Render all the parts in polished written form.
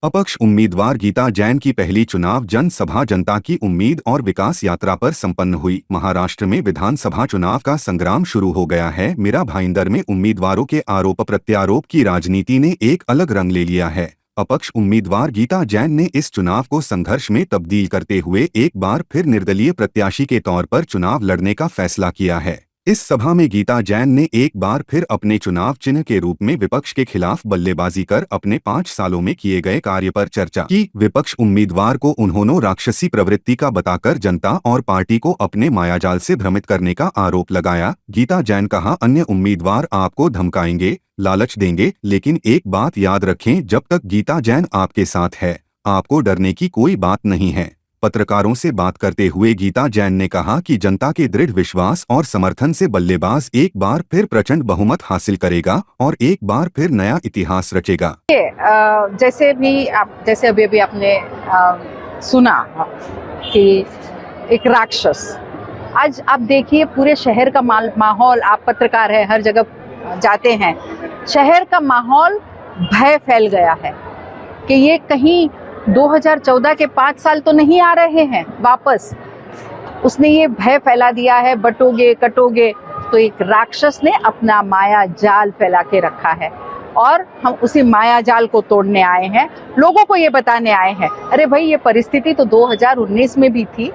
अपक्ष उम्मीदवार गीता जैन की पहली चुनाव जनसभा जनता की उम्मीद और विकास यात्रा पर संपन्न हुई। महाराष्ट्र में विधानसभा चुनाव का संग्राम शुरू हो गया है। मेरा भाईंदर में उम्मीदवारों के आरोप प्रत्यारोप की राजनीति ने एक अलग रंग ले लिया है। अपक्ष उम्मीदवार गीता जैन ने इस चुनाव को संघर्ष में तब्दील करते हुए एक बार फिर निर्दलीय प्रत्याशी के तौर पर चुनाव लड़ने का फैसला किया है। इस सभा में गीता जैन ने एक बार फिर अपने चुनाव चिन्ह के रूप में विपक्ष के खिलाफ बल्लेबाजी कर अपने 5 सालों में किए गए कार्य पर चर्चा की। विपक्ष उम्मीदवार को उन्होंने राक्षसी प्रवृत्ति का बताकर जनता और पार्टी को अपने मायाजाल से भ्रमित करने का आरोप लगाया। गीता जैन कहा, अन्य उम्मीदवार आपको धमकाएंगे, लालच देंगे, लेकिन एक बात याद रखें, जब तक गीता जैन आपके साथ है, आपको डरने की कोई बात नहीं है। पत्रकारों से बात करते हुए गीता जैन ने कहा कि जनता के दृढ़ विश्वास और समर्थन से बल्लेबाज एक बार फिर प्रचंड बहुमत हासिल करेगा और एक बार फिर नया इतिहास रचेगा। जैसे अभी आपने सुना कि एक राक्षस, आज आप देखिए पूरे शहर का माहौल, आप पत्रकार है, हर जगह जाते हैं, शहर का माहौल भय फैल गया है कि ये कहीं 2014 के 5 साल तो नहीं आ रहे हैं वापस। उसने ये भय फैला दिया है, बटोगे कटोगे। तो एक राक्षस ने अपना माया जाल फैला के रखा है और हम उसी माया जाल को तोड़ने आए हैं, लोगों को ये बताने आए हैं, अरे भाई ये परिस्थिति तो 2019 में भी थी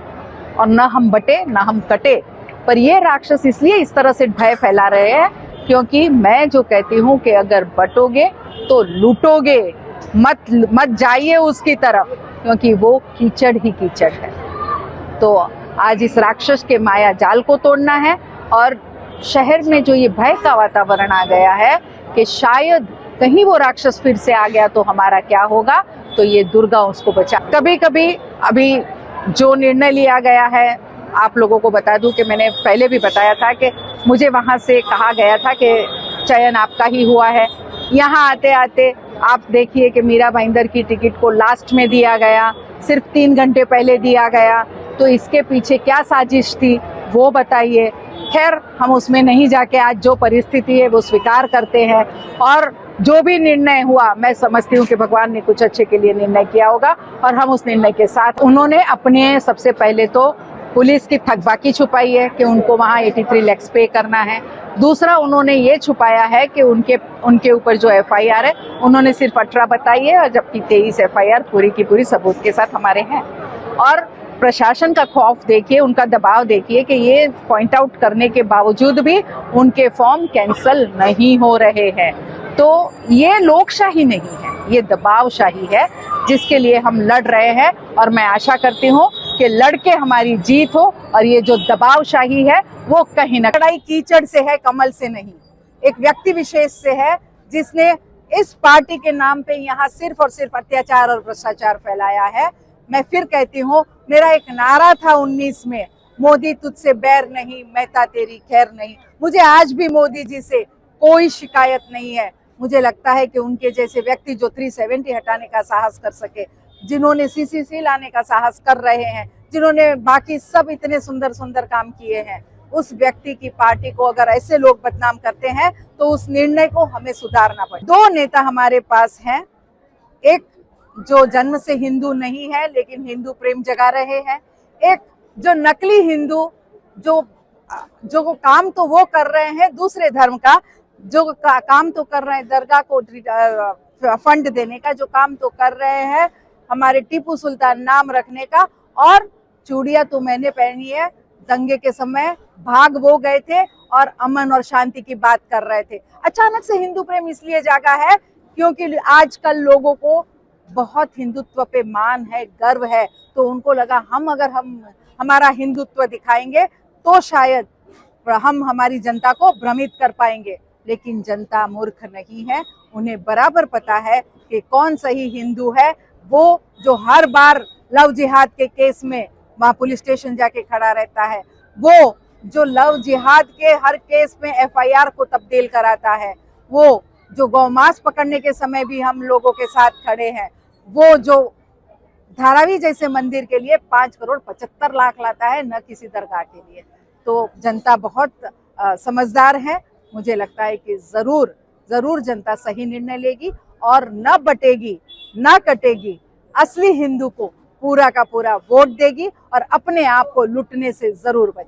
और न हम बटे न हम कटे। पर ये राक्षस इसलिए इस तरह से भय फैला रहे हैं क्योंकि मैं जो कहती हूँ कि अगर बटोगे तो लूटोगे, मत जाइए उसकी तरफ, क्योंकि वो कीचड़ ही कीचड़ है। तो आज इस राक्षस के माया जाल को तोड़ना है और शहर में जो ये भय का वातावरण आ गया है कि शायद कहीं वो राक्षस फिर से आ गया तो हमारा क्या होगा, तो ये दुर्गा उसको बचा। कभी कभी अभी जो निर्णय लिया गया है, आप लोगों को बता दूं कि मैंने पहले भी बताया था कि मुझे वहां से कहा गया था कि चयन आपका ही हुआ है। यहाँ आते आते आप देखिए कि मीरा भाईंदर की टिकट को लास्ट में दिया गया, सिर्फ 3 घंटे पहले दिया गया। तो इसके पीछे क्या साजिश थी वो बताइए। खैर, हम उसमें नहीं जाके आज जो परिस्थिति है वो स्वीकार करते हैं और जो भी निर्णय हुआ, मैं समझती हूँ कि भगवान ने कुछ अच्छे के लिए निर्णय किया होगा और हम उस निर्णय के साथ। उन्होंने अपने सबसे पहले तो पुलिस की थकबाकी छुपाई है कि उनको वहाँ 83 लाख पे करना है। दूसरा, उन्होंने ये छुपाया है कि उनके ऊपर जो FIR है उन्होंने सिर्फ 18 बताई है और जबकि 23 FIR पूरी की पूरी सबूत के साथ हमारे हैं। और प्रशासन का खौफ देखिए, उनका दबाव देखिए कि ये पॉइंट आउट करने के बावजूद भी उनके फॉर्म कैंसल नहीं हो रहे हैं। तो ये लोकशाही नहीं है, ये दबावशाही है जिसके लिए हम लड़ रहे हैं और मैं आशा करती हूँ कि लड़के हमारी जीत हो और ये जो दबावशाही है वो कहीं ना, लड़ाई कीचड़ से है, कमल से नहीं। एक व्यक्ति विशेष से है जिसने इस पार्टी के नाम पे यहाँ सिर्फ और सिर्फ अत्याचार और भ्रष्टाचार फैलाया है। मैं फिर कहती हूँ, मेरा एक नारा था 19 में, मोदी तुझसे बैर नहीं, मेहता तेरी खैर नहीं। मुझे आज भी मोदी जी से कोई शिकायत नहीं है। मुझे लगता है कि उनके जैसे व्यक्ति जो 370 हटाने का साहस कर सके, जिन्होंने CCC लाने का साहस कर रहे हैं, जिन्होंने बाकी सब इतने सुंदर सुंदर काम किए हैं, उस व्यक्ति की पार्टी को अगर ऐसे लोग बदनाम करते हैं तो उस निर्णय को हमें सुधारना पड़े। 2 नेता हमारे पास हैं, एक जो जन्म से हिंदू नहीं है लेकिन हिंदू प्रेम जगा रहे हैं, एक जो नकली हिंदू जो काम तो वो कर रहे हैं दूसरे धर्म का, जो काम तो कर रहे हैं दरगाह को फंड देने का, जो काम तो कर रहे हैं हमारे टीपू सुल्तान नाम रखने का। और चूड़ियां तो मैंने पहनी है, दंगे के समय भाग वो गए थे और अमन और शांति की बात कर रहे थे। अचानक से हिंदू प्रेम इसलिए जागा है क्योंकि आजकल लोगों को बहुत हिंदुत्व पे मान है, गर्व है। तो उनको लगा अगर हम हमारा हिंदुत्व दिखाएंगे तो शायद हम हमारी जनता को भ्रमित कर पाएंगे। लेकिन जनता मूर्ख नहीं है, उन्हें बराबर पता है कि कौन सही हिंदू है। वो जो हर बार लव जिहाद के केस में वहाँ पुलिस स्टेशन जाके खड़ा रहता है, वो जो लव जिहाद के हर केस में FIR को तब्दील कराता है, वो जो गौमांस पकड़ने के समय भी हम लोगों के साथ खड़े हैं, वो जो धारावी जैसे मंदिर के लिए 5 करोड़ 75 लाख लाता है, न किसी दरगाह के लिए। तो जनता बहुत समझदार है। मुझे लगता है कि जरूर जनता सही निर्णय लेगी और न बटेगी न कटेगी, असली हिंदू को पूरा का पूरा वोट देगी और अपने आप को लुटने से जरूर बचेगी।